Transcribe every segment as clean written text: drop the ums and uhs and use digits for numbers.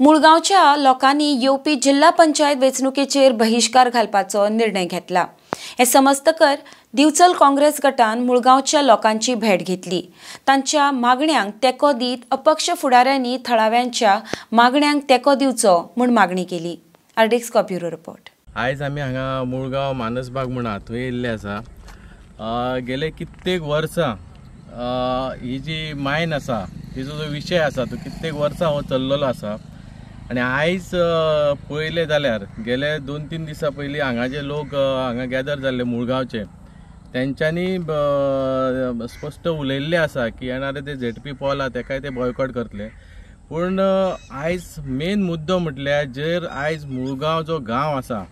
मुळगांवच्या लोकांनी येवपी जिल्हा पंचायत वेंचणुकेचेर बहिष्कार घालपाचो निर्णय घेतला। हे समजतकर दिवचल काँग्रेस गटान मुळगांवच्या लोकांची भेट घेतली। तांच्या मागण्यांक तेको दीत अपक्ष फुडाऱ्यांनी थळाव्यांच्या मागण्यांक तेको दिवचो म्हूण मागणी केली। आर्डिक्स ब्युरो रिपोर्ट। आयज आमी हांगा मुळगांव मानसबाग म्हणा थंय येयल्ले आसा। गेले कित्येक वर्सां ही जी मायन आसा तिचो जो विशय आसा तो कित्येक वर्सां हो चल्लेलो आसा आनी आयज पळयलें जाल्यार गेले 2-3 दिसां पयलीं हांगा जे लोक हांगा गॅदर जाल्ले मुळगांवचे तेंच्यांनी स्पश्ट उलयल्लें आसा की येणारे ते झेडपी पॉल आसा तेकाय ते बॉयकॉट करतले। पूण आयज मेन मुद्दो म्हटल्यार जर आयज मुळगांव जो गांव आसा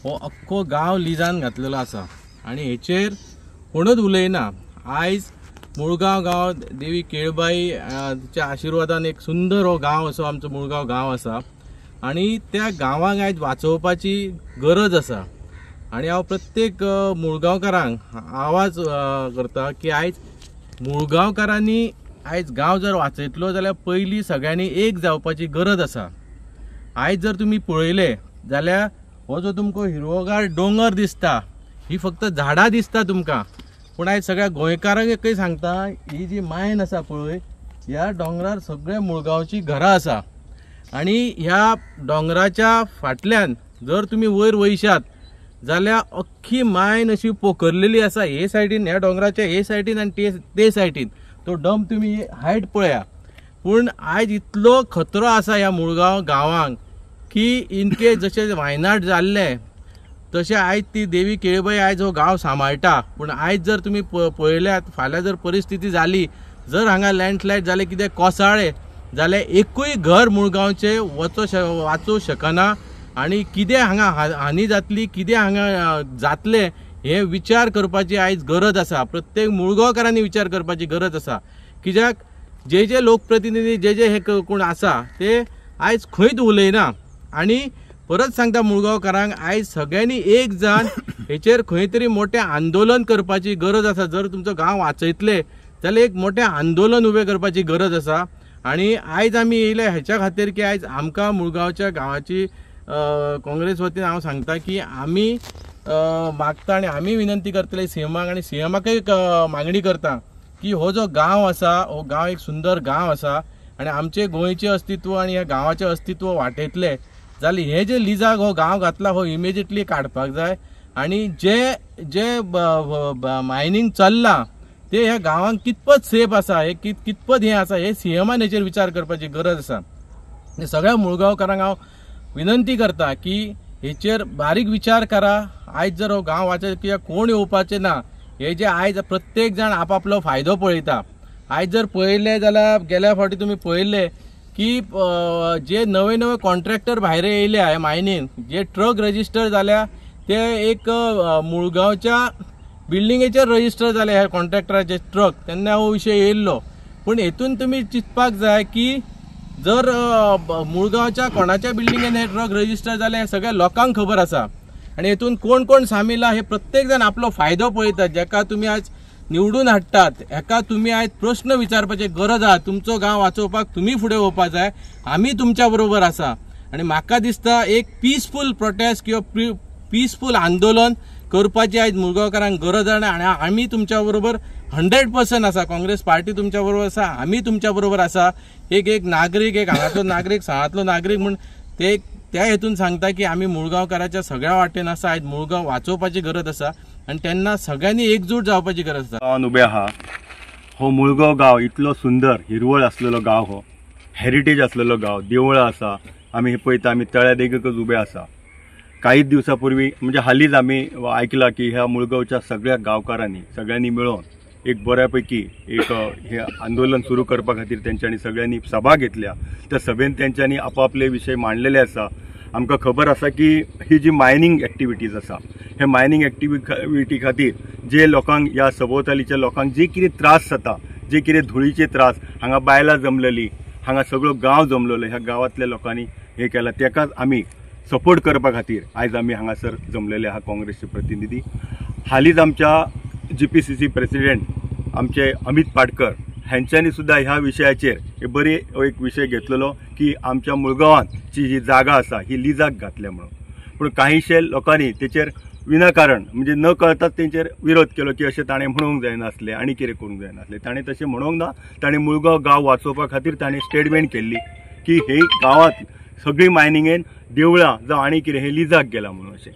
हो अख्खो गांव लिजान घातलेलो आसा आनी हेचेर कोणूच उलयना। आयज मुळगांव गांव देवी केळबाईच्या आशिर्वादान एक सुंदर हो गांव असो आमचो मुळगांव गांव आसा आनी त्या गांवाक आयज वाचोवपाची गरज आसा। आनी हांव प्रत्येक मुळगांवकारांक आवाज करता की आयज मुळगांवकारांनी आयज गांव जर वाचयतलो जाल्यार पयलीं सगळ्यांनी एक जावपाची गरज आसा। आयज जर तुमी पळयले जाल्यार हो जो तुमकां हिरवोगार डोंगर दिसता ही फक्त झाडां दिसता तुमकां, पूण आयज सगळ्या गोंयकारांक एकय सांगता ही जी मायन आसा पळय ह्या डोंगरार सगळे मुळगांवची घरां आसा आनी ह्या डोंगराच्या फाटल्यान जर तुमी वयर वयशात जाल्यार अख्खी मायन अशी पोखरलेली आसा। हे सायडीन ह्या डोंगराच्या हे सायडीन आनी ते सायडीन तो डंप तुमी हायट पळया। पूण आयज इतलो खतरो आसा ह्या मुळगांव गांवांक की इनकेस जशें वायनाड जाल्ले तशें आयज ती देवी केळबाई आयज हो गांव सांबाळटा। पूण आयज जर तुमी पळयल्यात फाल्यां जर परिस्थिती जाली जर हांगा लँडस्लायड जाले कितें कोसळ्ळे जाल्यार एकूय घर मुळगांवचे वाचूं शकना आनी कितें हांगा हानी जातली कितें हांगा जातलें हे विचार करपाची आयज गरज आसा। प्रत्येक मुळगांवकारांनी विचार करपाची गरज आसा कित्याक जे लोकप्रतिनिधी जे हे कोण आसा ते आयज खंयच उलयना। आनी परत सांगता मुळगांवकारांक आयज सगळ्यांनी एक जावन हेचेर खंय तरी मोठें आंदोलन करपाची गरज आसा। जर तुमचो गांव वाचयतले जाल्यार एक मोठें आंदोलन उबें करपाची गरज आसा। आनी आयज आमी येयले हेच्या खातीर की आयज आमकां मुळगांवच्या गांवाची काँग्रेस वतीन हांव सांगता की आमी मागता आनी आमी विनंती करतले सीएमाक आनी सीएमाकय मागणी करता की हो जो गांव आसा हो गांव एक सुंदर गांव आसा आनी आमचे गोंयचें अस्तित्व आनी ह्या गांवाचें अस्तित्व वाटयतले जाल्यार हे जे लिजाक हो गांव घातला हो इमिजिएटली काडपाक जाय। आनी जे मायनिंग चल्लां ते ह्या गांवांक कितपत सेफ आसा हे कितपत हे आसा हे सीएमान हेचेर विचार करपाची गरज आसा। सगळ्या मुळगांवकारांक हांव विनंती करता की हेचेर बारीक विचार करा। आयज जर हो गांव वाचत कित्याक कोण येवपाचे ना हे जे आयज प्रत्येक जाण आपापलो फायदो पळयता। आयज जर पळयले जाल्यार गेल्या फावटी तुमी पळयल्ले की जे नवे कॉन्ट्रॅक्टर भायर येयल्या ह्या मायनीन जे ट्रक रजिस्टर जाल्या ते एक मुळगांवच्या बिल्डिंगेचेर रजिस्टर जाले ह्या कॉन्ट्रॅक्टराचे ट्रक तेन्ना हो विशय येयल्लो। पूण हेतून तुमी चिंतपाक जाय की जर मुळगांवच्या कोणाच्या बिल्डिंगेन हे ट्रक रजिस्टर जाले हे सगळ्या लोकांक खबर आसा आनी हेतून कोण कोण सामील हे प्रत्येक जाण आपलो फायदो पळयतात। जेका तुमी आज निवडून हाडटात हेका तुमी आयज प्रश्न विचारपाची गरज आसा। तुमचो गांव वाचोवपाक तुमी फुडें वचपाक जाय, आमी तुमच्या बरोबर आसा। आनी म्हाका दिसता एक पीसफूल प्रोटेस्ट किंवा पीसफूल आंदोलन करपाची आयज मुळगांवकारांक गरज आसा आनी आमी तुमच्या बरोबर 100% आसा। काँग्रेस पार्टी तुमच्या बरोबर आसा, आमी तुमच्या बरोबर आसा। एक नागरीक एक हांगाचो नागरीक साळांतलो नागरीक म्हूण ते त्या हेतून सांगता की आमी मुळगांवकाराच्या सगळ्या वाटेन आसा। आयज मुळगांव वाचोवपाची गरज आसा आनी तेन्ना सगळ्यांनी एकजूट जावपाची गरज आसा। गांवान उबे आहा हो मुळगांव गांव इतलो सुंदर हिरवळ आसलेलो गांव, हो हेरिटेज आसलेलो गांव, देवळां आसा। आमी हे पळयता आमी तळ्या देगेकच उबे आसा। कांयच दिवसां पूर्वी म्हणजे हालींच आमी आयकलां की ह्या मुळगांवच्या सगळ्या गांवकारांनी सगळ्यांनी मेळून एक बऱ्यापैकी एक हे आंदोलन सुरू करपा खातीर तेंच्यांनी सगळ्यांनी सभा घेतल्या। त्या सभेन तेंच्यांनी आपापले विशय मांडलेले आसा। आमकां खबर आसा की ही जी मायनिंग एक्टिविटीज आसा हे मायनिंग एक्टिविटी खातीर जे लोकांक ह्या सभोवतालीच्या लोकांक जे कितें त्रास जाता, जे कितें धुळीचे त्रास, हांगा बायलां जमलेली, हांगा सगळो गांव जमलेलो, ह्या गांवांतल्या लोकांनी हे केलां तेकाच आमी सपोर्ट करपा खातीर आयज आमी हांगासर जमलेले आहा काँग्रेसचे प्रतिनिधी। हालींच आमच्या GPCC प्रेसिडेंट आमचे अमित पाटकर हेंच्यांनी सुद्धा ह्या विशयाचेर बरी एक विशय घेतलेलो की आमच्या मुळगांवांची जी जागा आसा ही लिजाक घातल्या म्हणून। पूण काहीशे लोकांनी तेचेर विनाकारण म्हणजे न कळताच तेंचेर विरोध केलो की अशें ताणें म्हणूंक जायनासलें आनी कितें करूंक जायनासलें। ताणें तशें म्हणूंक ना, ताणें मुळगांव गांव वाचोवपा खातीर ताणें स्टेटमेंट केल्ली की हे गांवांत सगळी मायनिंगेन देवळां जावं आनी कितें हें लिजाक गेलां म्हणून अशें।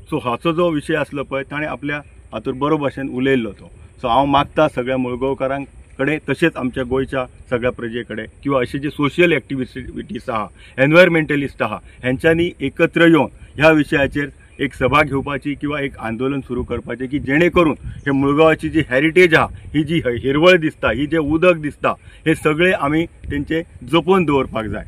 सो हाचो जो विशय आसलो पळय ताणें आपल्या हातूंत बरो भाशेन उलयल्लो तो। सो हांव मागता सगळ्या मुळगांवकारांक कडेन तशेंच आमच्या गोंयच्या सगळ्या प्रजे कडेन किंवा अशे जे सोशल एक्टिविटीज आहा, एनवायरमेंटलिस्ट आहा, हेंच्यांनी एकत्र येवन ह्या विशयाचेर एक सभा घेवपाची किंवा एक आंदोलन सुरू करपाचें की जेणे करून हे मुळगांवाची जी हेरिटेज आहा, ही जी हिरवळ दिसता, ही जे उदक दिसता, हे सगळे आमी तेंचे जपून दवरपाक जाय।